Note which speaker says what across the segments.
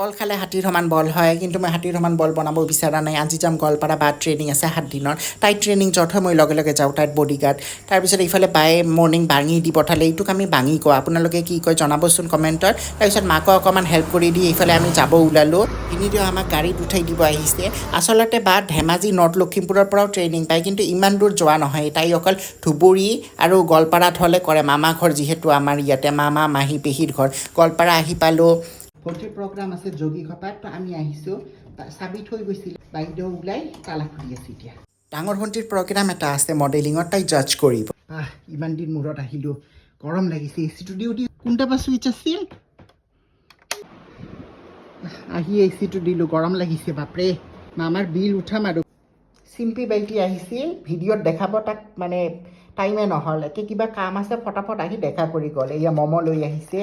Speaker 1: কল খালে হাতীৰ সমান বল হয় কিন্তু মই হাতীৰ সমান বল বনাব বিচৰা নাই আজি যাম গোৱালপাৰা বা ট্ৰেইনিং আছে 7 দিনৰ তাই ট্ৰেইনিং য'ত হয় মই লগে লগে যাওঁ তাইত বডিগাৰ্ড তাৰপিছত ইফালে বায়ে মৰ্ণিং বাঙি দি পঠালে এইটোক আমি বাঙি কওঁ আপোনালোকে কি কয় জনাবচোন কমেণ্টত তাৰপিছত মাকক অকণমান হেল্প কৰি দি এইফালে আমি যাব ওলালোঁ ভিনিদেউ আমাক গাড়ীত উঠাই দিব আহিছে আচলতে বা ধেমাজি নৰ্থ লখিমপুৰৰ পৰাও ট্ৰেইনিং পায় কিন্তু ইমান দূৰ যোৱা নহয় তাই অকল ধুবুৰী আৰু গোৱালপাৰাত হ'লে কৰে মামা ঘৰ যিহেতু আমাৰ ইয়াতে মামা মাহী পেহীৰ ঘৰ গোৱালপাৰা আহি পালোঁ ভৰ্তিৰ প্ৰগ্ৰাম আছে যোগী ঘপাত তো আমি আহিছোঁ চাবি থৈ গৈছিল বাইদেউ ওলাই তালা খুলি আছে এতিয়া ডাঙৰ ভণ্টিৰ প্ৰগ্ৰাম এটা আছে মডেলিঙত তাই জাজ কৰিব ইমান দিন মূৰত আহিলোঁ গৰম লাগিছে এচিটো দিওঁ কোনটা বা চুইচ আছিল আহি এচিটো দিলোঁ গৰম লাগিছে বাপৰে মামাৰ বিল উঠাম আৰু চিম্পি বাইটি আহিছিল ভিডিঅ'ত দেখাব তাক মানে টাইমে নহ'ল একে কিবা কাম আছে ফটাফট আহি দেখা কৰি গ'ল এয়া ম'ম' লৈ আহিছে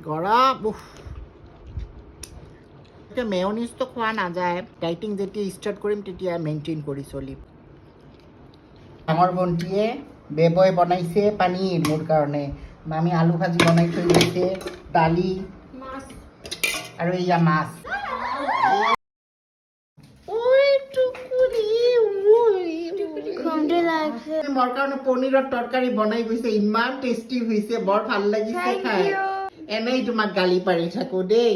Speaker 1: গৰম মেয়নিজটো খোৱা নাযায় ডাইটিং যেতিয়া ষ্টাৰ্ট কৰিম তেতিয়া মেইনটেইন কৰি চলিম ডাঙৰ ভণ্টিয়ে বেবই বনাইছে পানীৰ মোৰ কাৰণে মামী আলু ভাজি বনাই থৈ গৈছে দালি আৰু এয়া মাছ মোৰ কাৰণে পনীৰৰ তৰকাৰী বনাই গৈছে ইমান টেষ্টি হৈছে বৰ ভাল লাগিছে খাই এনেই তোমাক গালি পাৰি থাকো দেই